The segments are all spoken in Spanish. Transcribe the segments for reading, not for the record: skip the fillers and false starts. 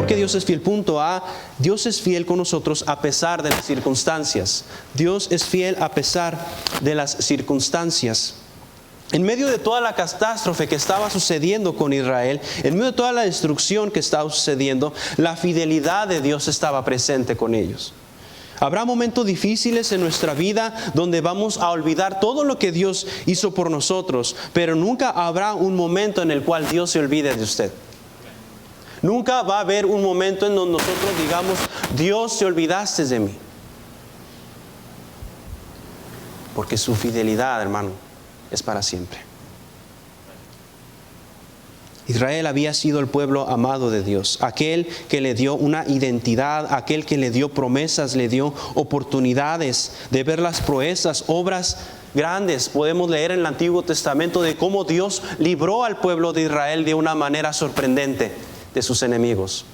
¿Por qué Dios es fiel? Punto A, Dios es fiel con nosotros a pesar de las circunstancias. Dios es fiel a pesar de las circunstancias. En medio de toda la catástrofe que estaba sucediendo con Israel, en medio de toda la destrucción que estaba sucediendo, la fidelidad de Dios estaba presente con ellos. Habrá momentos difíciles en nuestra vida donde vamos a olvidar todo lo que Dios hizo por nosotros, pero nunca habrá un momento en el cual Dios se olvide de usted. Nunca va a haber un momento en donde nosotros digamos, Dios, te olvidaste de mí. Porque su fidelidad, hermano, es para siempre. Israel había sido el pueblo amado de Dios, aquel que le dio una identidad, aquel que le dio promesas, le dio oportunidades de ver las proezas, obras grandes. Podemos leer en el Antiguo Testamento de cómo Dios libró al pueblo de Israel de una manera sorprendente de sus enemigos.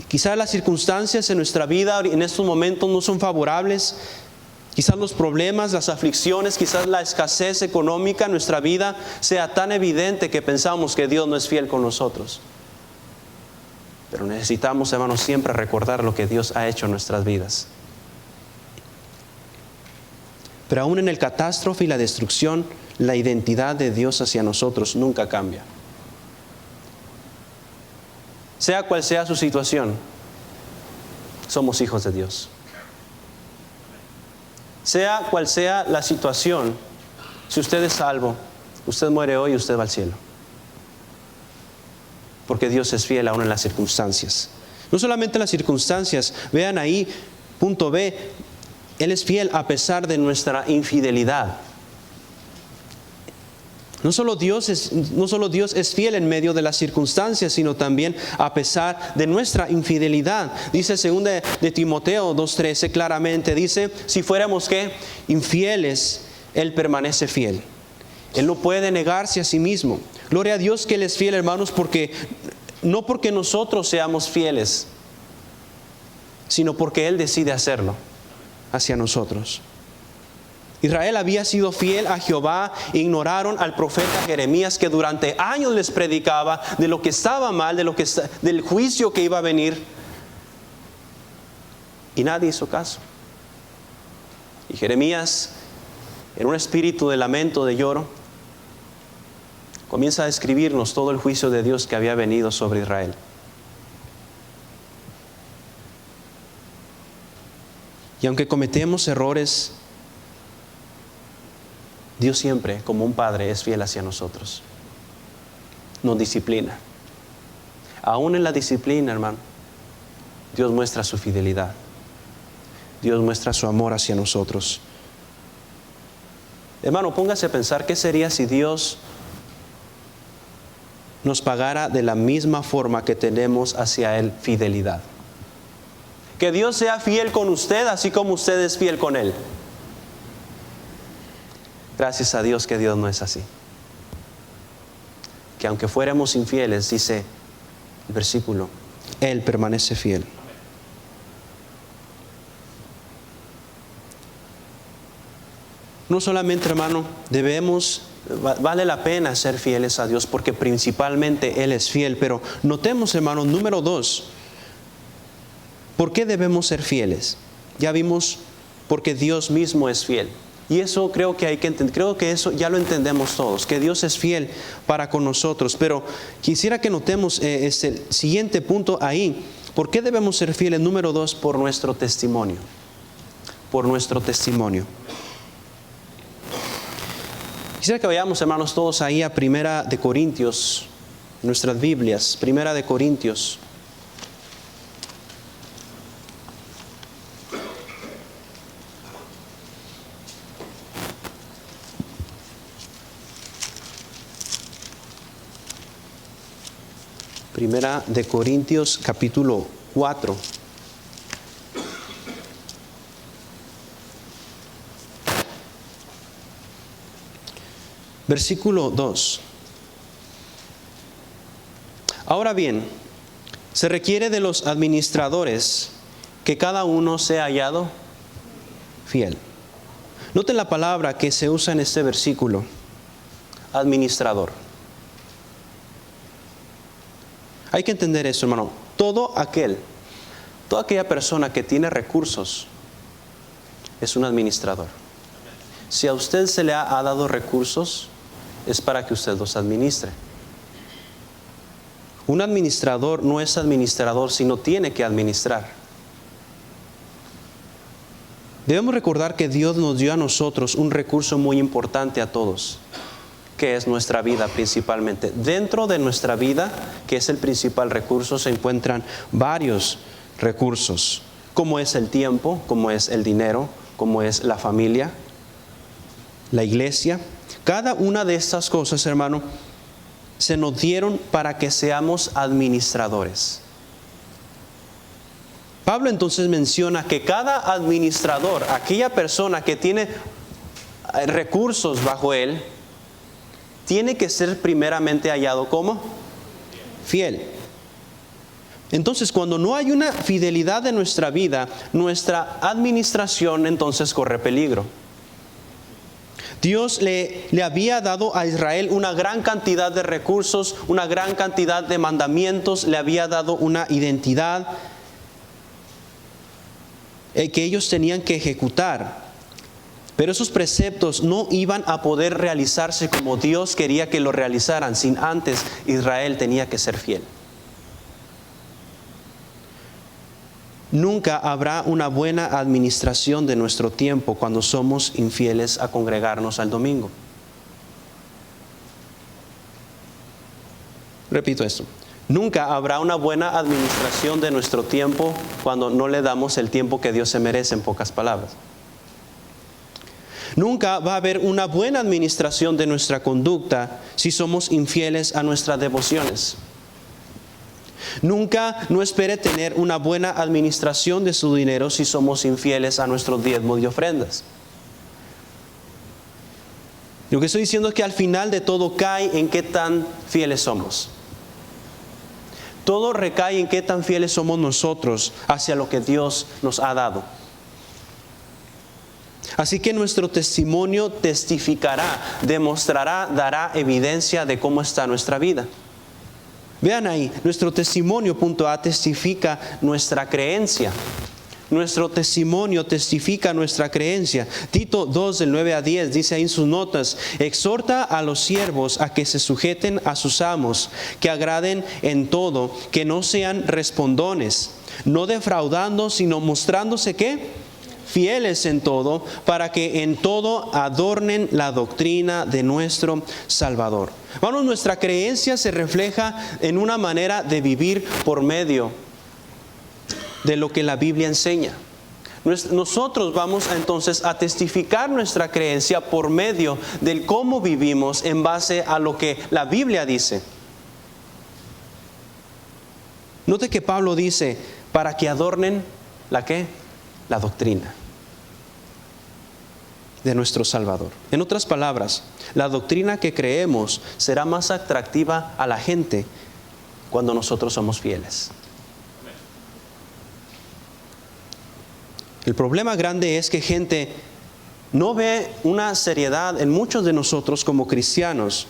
Quizás las circunstancias en nuestra vida en estos momentos no son favorables. Quizás los problemas, las aflicciones, quizás la escasez económica en nuestra vida sea tan evidente que pensamos que Dios no es fiel con nosotros. Pero necesitamos, hermanos, siempre recordar lo que Dios ha hecho en nuestras vidas. Pero aún en el catástrofe y la destrucción, la identidad de Dios hacia nosotros nunca cambia. Sea cual sea su situación, somos hijos de Dios. Sea cual sea la situación, si usted es salvo, usted muere hoy y usted va al cielo. Porque Dios es fiel aún en las circunstancias. No solamente en las circunstancias, vean ahí, punto B, Él es fiel a pesar de nuestra infidelidad. No solo Dios es fiel en medio de las circunstancias, sino también a pesar de nuestra infidelidad. Dice 2 de Timoteo 2:13 claramente, dice, si fuéramos ¿qué? Infieles, Él permanece fiel. Él no puede negarse a sí mismo. Gloria a Dios que Él es fiel, hermanos, no porque nosotros seamos fieles, sino porque Él decide hacerlo hacia nosotros. Israel había sido fiel a Jehová, ignoraron al profeta Jeremías que durante años les predicaba de lo que estaba mal, del juicio que iba a venir. Y nadie hizo caso. Y Jeremías, en un espíritu de lamento, de lloro, comienza a describirnos todo el juicio de Dios que había venido sobre Israel. Y aunque cometemos errores, Dios siempre, como un padre, es fiel hacia nosotros. Nos disciplina. Aún en la disciplina, hermano, Dios muestra su fidelidad. Dios muestra su amor hacia nosotros. Hermano, póngase a pensar, ¿qué sería si Dios nos pagara de la misma forma que tenemos hacia Él fidelidad? Que Dios sea fiel con usted, así como usted es fiel con Él. Gracias a Dios que Dios no es así. Que aunque fuéramos infieles, dice el versículo, Él permanece fiel. No solamente, hermano, vale la pena ser fieles a Dios porque principalmente Él es fiel, pero notemos, hermano, número 2, ¿por qué debemos ser fieles? Ya vimos, porque Dios mismo es fiel. Y eso creo que eso ya lo entendemos todos, que Dios es fiel para con nosotros. Pero quisiera que notemos este siguiente punto ahí. ¿Por qué debemos ser fieles? Número 2, por nuestro testimonio. Por nuestro testimonio. Quisiera que vayamos, hermanos, todos ahí a 1 de Corintios, nuestras Biblias, 1 de Corintios. Primera de Corintios capítulo 4. Versículo 2. Ahora bien, se requiere de los administradores que cada uno sea hallado fiel. Noten la palabra que se usa en este versículo, administrador. Hay que entender eso, hermano. Toda aquella persona que tiene recursos es un administrador. Si a usted se le ha dado recursos, es para que usted los administre. Un administrador no es administrador, sino tiene que administrar. Debemos recordar que Dios nos dio a nosotros un recurso muy importante a todos, que es nuestra vida principalmente. Dentro de nuestra vida, que es el principal recurso, se encuentran varios recursos, como es el tiempo, como es el dinero, como es la familia, la iglesia. Cada una de estas cosas, hermano, se nos dieron para que seamos administradores. Pablo entonces menciona que cada administrador, aquella persona que tiene recursos bajo él, tiene que ser primeramente hallado como fiel. Entonces, cuando no hay una fidelidad en nuestra vida, nuestra administración entonces corre peligro. Dios le había dado a Israel una gran cantidad de recursos, una gran cantidad de mandamientos, le había dado una identidad que ellos tenían que ejecutar. Pero esos preceptos no iban a poder realizarse como Dios quería que lo realizaran, sin antes Israel tenía que ser fiel. Nunca habrá una buena administración de nuestro tiempo cuando somos infieles a congregarnos al domingo. Repito esto. Nunca habrá una buena administración de nuestro tiempo cuando no le damos el tiempo que Dios se merece, en pocas palabras. Nunca va a haber una buena administración de nuestra conducta si somos infieles a nuestras devociones. Nunca no espere tener una buena administración de su dinero si somos infieles a nuestros diezmos y ofrendas. Lo que estoy diciendo es que al final de todo cae en qué tan fieles somos. Todo recae en qué tan fieles somos nosotros hacia lo que Dios nos ha dado. Así que nuestro testimonio testificará, demostrará, dará evidencia de cómo está nuestra vida. Vean ahí, nuestro testimonio, punto A, testifica nuestra creencia. Nuestro testimonio testifica nuestra creencia. Tito 2, del 9 a 10, dice ahí en sus notas: exhorta a los siervos a que se sujeten a sus amos, que agraden en todo, que no sean respondones, no defraudando, sino mostrándose ¿qué? Fieles en todo, para que en todo adornen la doctrina de nuestro Salvador. Hermanos, nuestra creencia se refleja en una manera de vivir por medio de lo que la Biblia enseña. Nosotros vamos entonces a testificar nuestra creencia por medio del cómo vivimos en base a lo que la Biblia dice. Note que Pablo dice, para que adornen ¿la qué? La doctrina de nuestro Salvador. En otras palabras, la doctrina que creemos será más atractiva a la gente cuando nosotros somos fieles. El problema grande es que gente no ve una seriedad en muchos de nosotros como cristianos.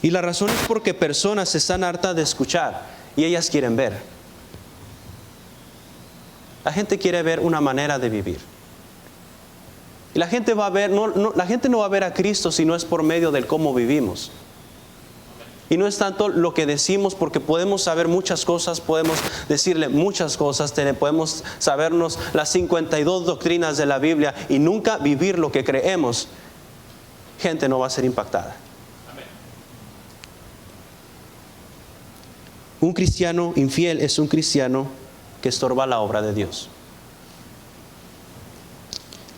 Y la razón es porque personas están hartas de escuchar y ellas quieren ver. La gente quiere ver una manera de vivir. Y la gente va a ver, la gente no va a ver a Cristo si no es por medio del cómo vivimos. Y no es tanto lo que decimos, porque podemos saber muchas cosas, podemos decirle muchas cosas, podemos sabernos las 52 doctrinas de la Biblia y nunca vivir lo que creemos. Gente no va a ser impactada. Un cristiano infiel es un cristiano que estorba la obra de Dios.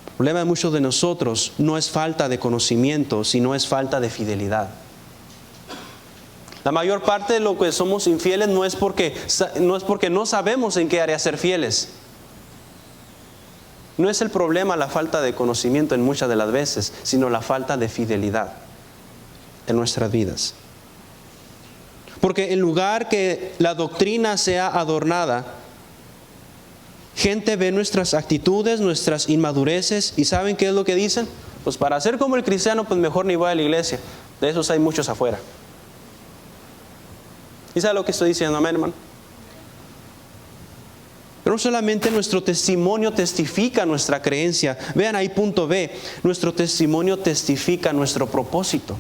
El problema de muchos de nosotros no es falta de conocimiento, sino es falta de fidelidad. La mayor parte de lo que somos infieles no es porque no sabemos en qué área ser fieles. No es el problema la falta de conocimiento en muchas de las veces, sino la falta de fidelidad en nuestras vidas. Porque en lugar que la doctrina sea adornada, gente ve nuestras actitudes, nuestras inmadureces, y ¿saben qué es lo que dicen? Pues para ser como el cristiano, pues mejor ni voy a la iglesia. De esos hay muchos afuera. ¿Y sabe lo que estoy diciendo? Amén, hermano. Pero no solamente nuestro testimonio testifica nuestra creencia. Vean ahí punto B. Nuestro testimonio testifica nuestro propósito.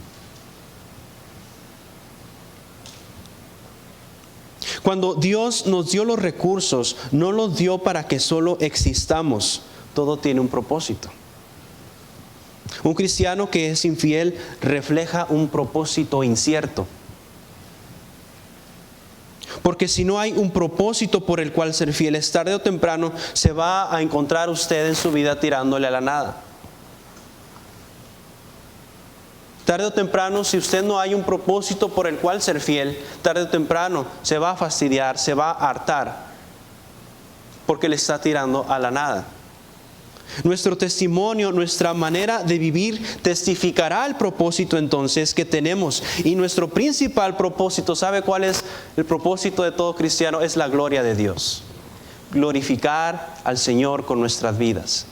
Cuando Dios nos dio los recursos, no los dio para que solo existamos. Todo tiene un propósito. Un cristiano que es infiel refleja un propósito incierto. Porque si no hay un propósito por el cual ser fieles, tarde o temprano se va a encontrar usted en su vida tirándole a la nada. Tarde o temprano, si usted no hay un propósito por el cual ser fiel, tarde o temprano se va a fastidiar, se va a hartar, porque le está tirando a la nada. Nuestro testimonio, nuestra manera de vivir testificará el propósito entonces que tenemos. Y nuestro principal propósito, ¿sabe cuál es el propósito de todo cristiano? Es la gloria de Dios. Glorificar al Señor con nuestras vidas.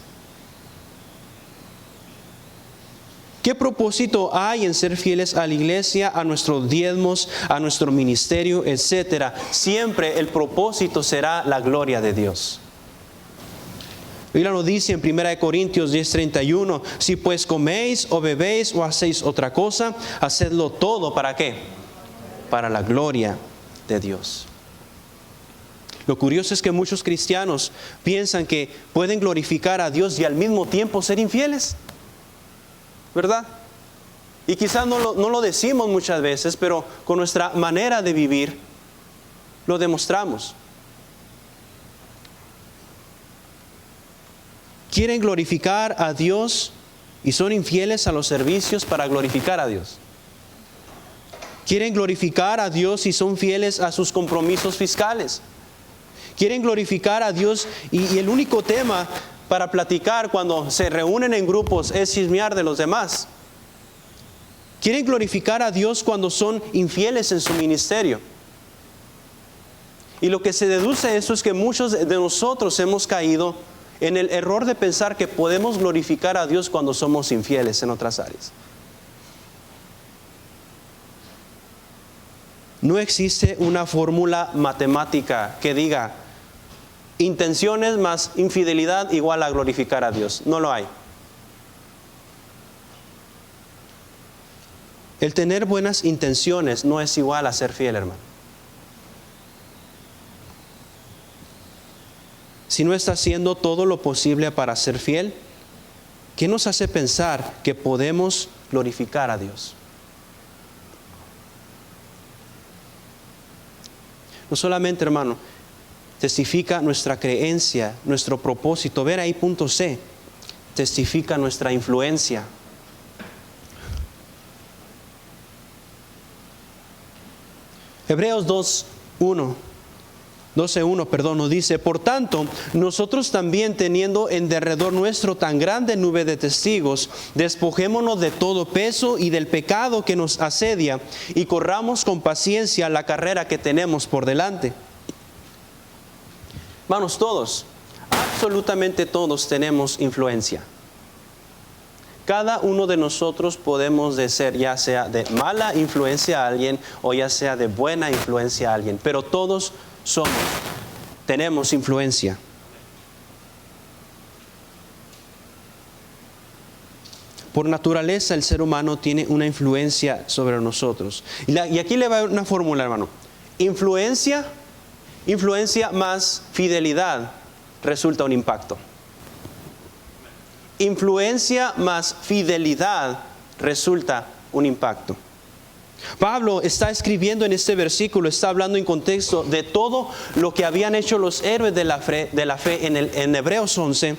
¿Qué propósito hay en ser fieles a la iglesia, a nuestros diezmos, a nuestro ministerio, etcétera? Siempre el propósito será la gloria de Dios. La Biblia nos dice en 1 Corintios 10:31, si pues coméis o bebéis o hacéis otra cosa, hacedlo todo, ¿para qué? Para la gloria de Dios. Lo curioso es que muchos cristianos piensan que pueden glorificar a Dios y al mismo tiempo ser infieles, ¿verdad? Y quizás no lo decimos muchas veces, pero con nuestra manera de vivir lo demostramos. Quieren glorificar a Dios y son infieles a los servicios para glorificar a Dios. Quieren glorificar a Dios y son fieles a sus compromisos fiscales. Quieren glorificar a Dios y el único tema para platicar cuando se reúnen en grupos es chismear de los demás. Quieren glorificar a Dios cuando son infieles en su ministerio. Y lo que se deduce de eso es que muchos de nosotros hemos caído en el error de pensar que podemos glorificar a Dios cuando somos infieles en otras áreas. No existe una fórmula matemática que diga intenciones más infidelidad igual a glorificar a Dios. No lo hay. El tener buenas intenciones no es igual a ser fiel, hermano. Si no está haciendo todo lo posible para ser fiel, ¿qué nos hace pensar que podemos glorificar a Dios? No solamente, hermano, testifica nuestra creencia, nuestro propósito. Ver ahí punto C. Testifica nuestra influencia. Hebreos 12:1 nos dice, por tanto, nosotros también teniendo en derredor nuestro tan grande nube de testigos, despojémonos de todo peso y del pecado que nos asedia y corramos con paciencia la carrera que tenemos por delante. Hermanos, todos, absolutamente todos tenemos influencia. Cada uno de nosotros podemos ser ya sea de mala influencia a alguien o ya sea de buena influencia a alguien, pero todos tenemos influencia. Por naturaleza el ser humano tiene una influencia sobre nosotros. Y aquí le va una fórmula, hermano. Influencia más fidelidad resulta un impacto. Influencia más fidelidad resulta un impacto. Pablo está escribiendo en este versículo, está hablando en contexto de todo lo que habían hecho los héroes de la fe en Hebreos 11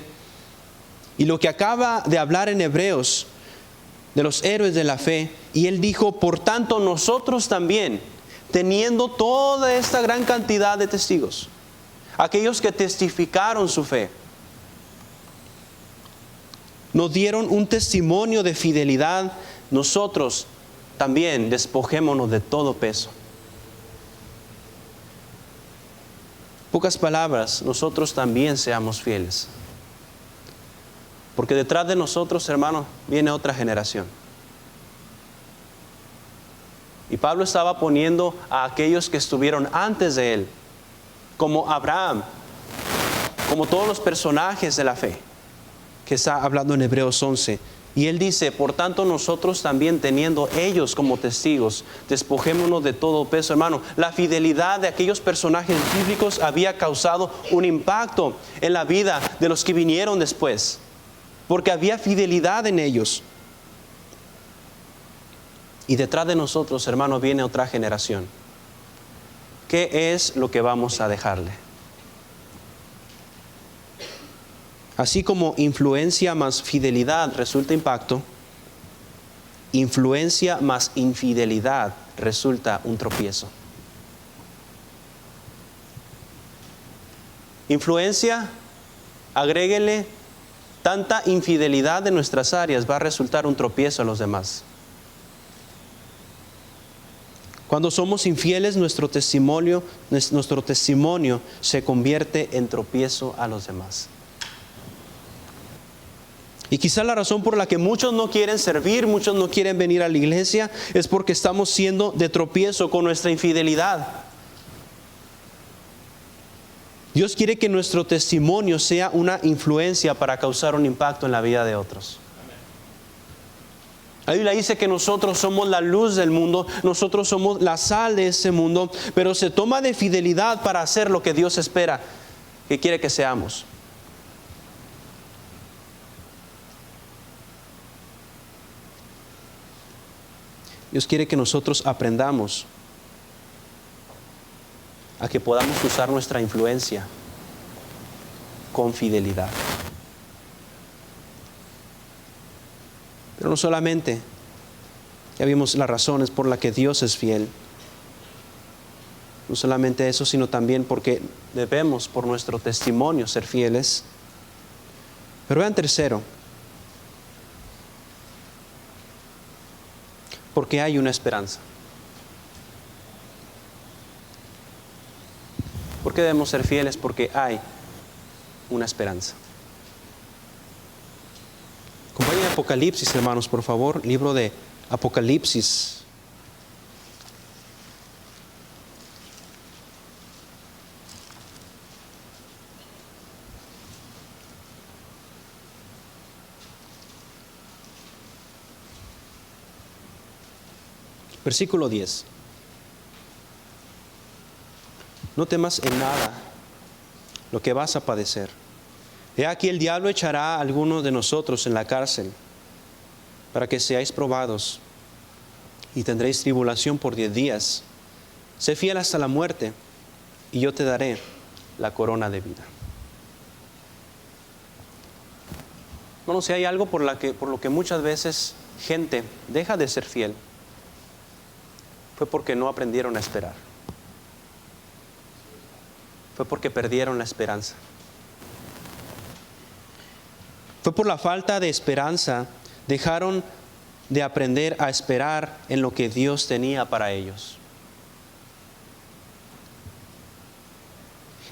y lo que acaba de hablar en Hebreos de los héroes de la fe. Y él dijo, por tanto nosotros también, teniendo toda esta gran cantidad de testigos, aquellos que testificaron su fe, nos dieron un testimonio de fidelidad, nosotros también despojémonos de todo peso. Pocas palabras, nosotros también seamos fieles. Porque detrás de nosotros, hermano, viene otra generación. Y Pablo estaba poniendo a aquellos que estuvieron antes de él, como Abraham, como todos los personajes de la fe, que está hablando en Hebreos 11. Y él dice, por tanto nosotros también, teniendo ellos como testigos, despojémonos de todo peso. Hermano, la fidelidad de aquellos personajes bíblicos había causado un impacto en la vida de los que vinieron después, porque había fidelidad en ellos. Y detrás de nosotros, hermano, viene otra generación. ¿Qué es lo que vamos a dejarle? Así como influencia más fidelidad resulta impacto, influencia más infidelidad resulta un tropiezo. Influencia, agréguele tanta infidelidad de nuestras áreas, va a resultar un tropiezo a los demás. Cuando somos infieles, nuestro testimonio se convierte en tropiezo a los demás. Y quizá la razón por la que muchos no quieren servir, muchos no quieren venir a la iglesia, es porque estamos siendo de tropiezo con nuestra infidelidad. Dios quiere que nuestro testimonio sea una influencia para causar un impacto en la vida de otros. La Biblia dice que nosotros somos la luz del mundo, nosotros somos la sal de ese mundo, pero se toma de fidelidad para hacer lo que Dios espera, que quiere que seamos. Dios quiere que nosotros aprendamos a que podamos usar nuestra influencia con fidelidad. Pero no solamente, ya vimos las razones por las que Dios es fiel. No solamente eso, sino también porque debemos por nuestro testimonio ser fieles. Pero vean tercero, porque hay una esperanza. ¿Por qué debemos ser fieles? Porque hay una esperanza. Acompáñenme a Apocalipsis, hermanos, por favor. Libro de Apocalipsis. Versículo 10. No temas en nada lo que vas a padecer. He aquí el diablo echará a algunos de nosotros en la cárcel para que seáis probados y tendréis tribulación por 10 días. Sé fiel hasta la muerte y yo te daré la corona de vida. Bueno, si hay algo por lo que muchas veces gente deja de ser fiel, fue porque no aprendieron a esperar. Fue porque perdieron la esperanza. Fue por la falta de esperanza, dejaron de aprender a esperar en lo que Dios tenía para ellos.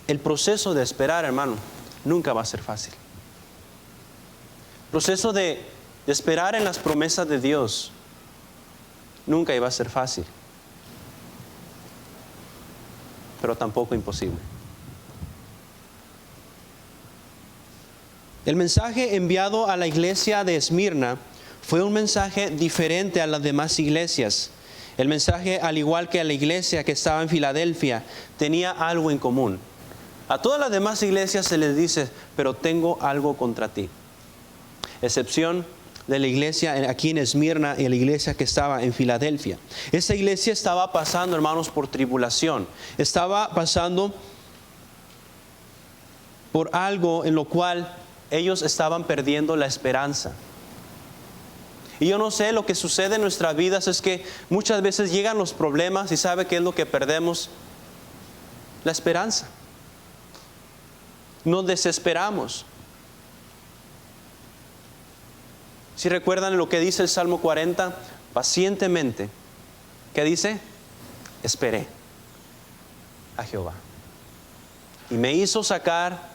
El proceso de esperar, hermano, nunca va a ser fácil. El proceso de esperar en las promesas de Dios nunca iba a ser fácil, pero tampoco imposible. El mensaje enviado a la iglesia de Esmirna fue un mensaje diferente a las demás iglesias. El mensaje, al igual que a la iglesia que estaba en Filadelfia, tenía algo en común. A todas las demás iglesias se les dice, pero tengo algo contra ti. Excepción de la iglesia aquí en Esmirna y la iglesia que estaba en Filadelfia. Esa iglesia estaba pasando, hermanos, por tribulación. Estaba pasando por algo en lo cual ellos estaban perdiendo la esperanza. Y yo no sé, lo que sucede en nuestras vidas es que muchas veces llegan los problemas y ¿sabe qué es lo que perdemos? La esperanza. Nos desesperamos. Si recuerdan lo que dice el Salmo 40, pacientemente, ¿qué dice? Esperé a Jehová. Y me hizo sacar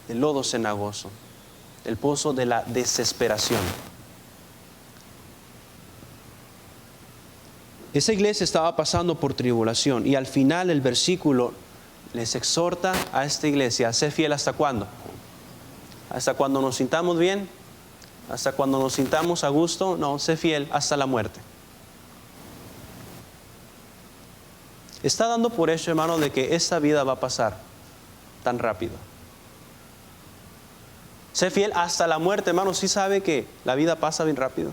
del lodo cenagoso, del pozo de la desesperación. Esa iglesia estaba pasando por tribulación y al final el versículo les exhorta a esta iglesia a ser fiel ¿hasta cuándo? ¿Hasta cuando nos sintamos bien? ¿Hasta cuando nos sintamos a gusto? No, sé fiel hasta la muerte. Está dando por hecho, hermano, de que esta vida va a pasar tan rápido. Sé fiel hasta la muerte, hermano. ¿Sí sabe que la vida pasa bien rápido?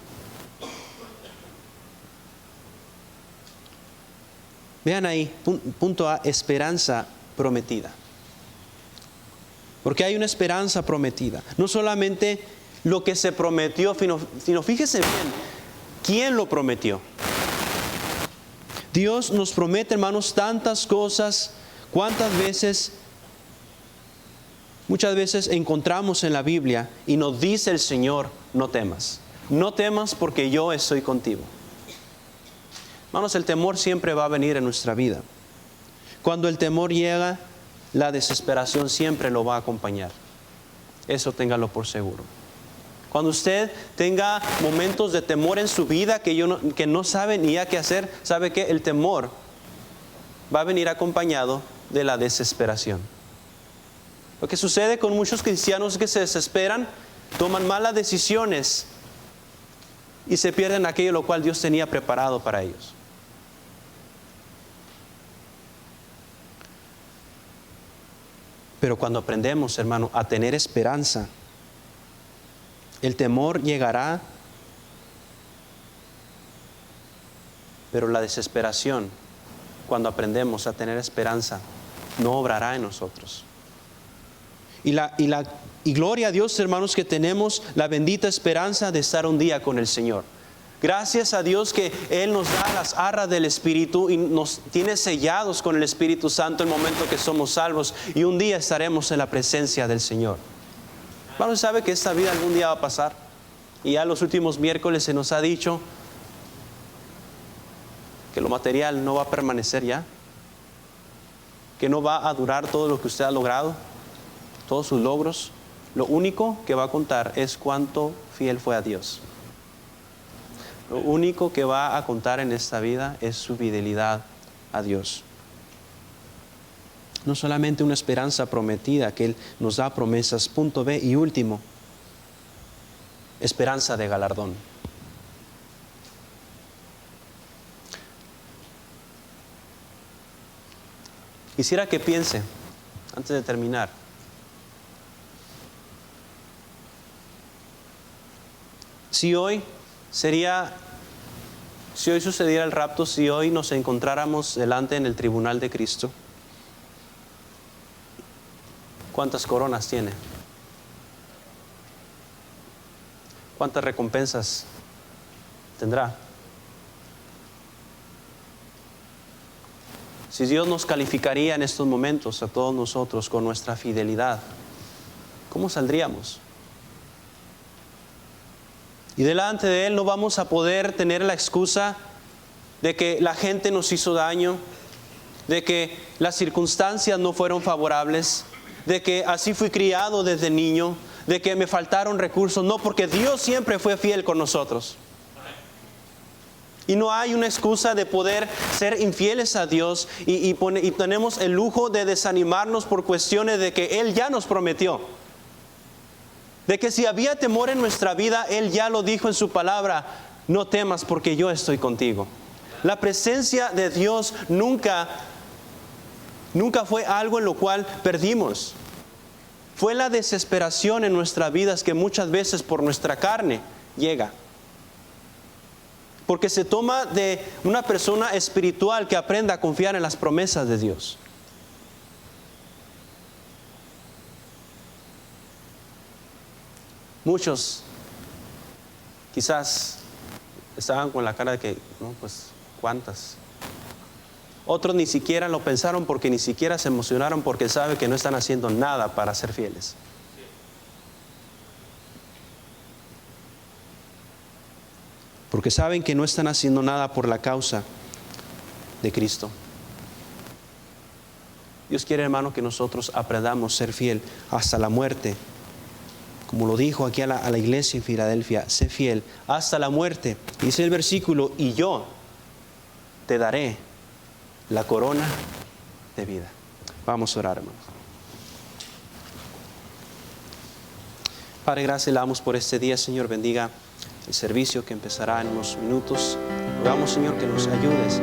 Vean ahí, punto A, esperanza prometida. Porque hay una esperanza prometida. No solamente lo que se prometió, sino fíjese bien, ¿quién lo prometió? Dios nos promete, hermanos, tantas cosas. Muchas veces encontramos en la Biblia y nos dice el Señor, no temas. No temas porque yo estoy contigo. Hermanos, el temor siempre va a venir en nuestra vida. Cuando el temor llega, la desesperación siempre lo va a acompañar. Eso téngalo por seguro. Cuando usted tenga momentos de temor en su vida que no sabe ni a qué hacer, sabe que el temor va a venir acompañado de la desesperación. Lo que sucede con muchos cristianos es que se desesperan, toman malas decisiones y se pierden aquello lo cual Dios tenía preparado para ellos. Pero cuando aprendemos, hermano, a tener esperanza, el temor llegará, pero la desesperación, cuando aprendemos a tener esperanza, no obrará en nosotros. Y gloria a Dios, hermanos, que tenemos la bendita esperanza de estar un día con el Señor. Gracias a Dios que Él nos da las arras del Espíritu y nos tiene sellados con el Espíritu Santo el momento que somos salvos, y un día estaremos en la presencia del Señor. Hermanos, ¿sabe que esta vida algún día va a pasar? Y ya los últimos miércoles se nos ha dicho que lo material no va a permanecer ya, que no va a durar todo lo que usted ha logrado, todos sus logros. Lo único que va a contar es cuánto fiel fue a Dios. Lo único que va a contar en esta vida es su fidelidad a Dios. No solamente una esperanza prometida, que Él nos da promesas. Punto B y último, esperanza de galardón. Quisiera que piense, antes de terminar, si hoy sucediera el rapto, si hoy nos encontráramos delante en el tribunal de Cristo, ¿cuántas coronas tiene? ¿Cuántas recompensas tendrá? Si Dios nos calificaría en estos momentos a todos nosotros con nuestra fidelidad, ¿cómo saldríamos? Y delante de Él no vamos a poder tener la excusa de que la gente nos hizo daño, de que las circunstancias no fueron favorables, de que así fui criado desde niño, de que me faltaron recursos. No, porque Dios siempre fue fiel con nosotros. Y no hay una excusa de poder ser infieles a Dios y tenemos el lujo de desanimarnos por cuestiones de que Él ya nos prometió. De que si había temor en nuestra vida, Él ya lo dijo en su palabra: no temas porque yo estoy contigo. La presencia de Dios nunca fue algo en lo cual perdimos. Fue la desesperación en nuestras vidas que muchas veces por nuestra carne llega. Porque se toma de una persona espiritual que aprenda a confiar en las promesas de Dios. Muchos quizás estaban con la cara de que, no, pues, ¿cuántas? Otros ni siquiera lo pensaron porque ni siquiera se emocionaron porque saben que no están haciendo nada para ser fieles. Porque saben que no están haciendo nada por la causa de Cristo. Dios quiere, hermano, que nosotros aprendamos a ser fiel hasta la muerte. Como lo dijo aquí a la iglesia en Filadelfia: sé fiel hasta la muerte. Dice el versículo: y yo te daré la corona de vida. Vamos a orar, hermanos. Padre, gracias le damos por este día, Señor. Bendiga el servicio que empezará en unos minutos. Rogamos, Señor, que nos ayudes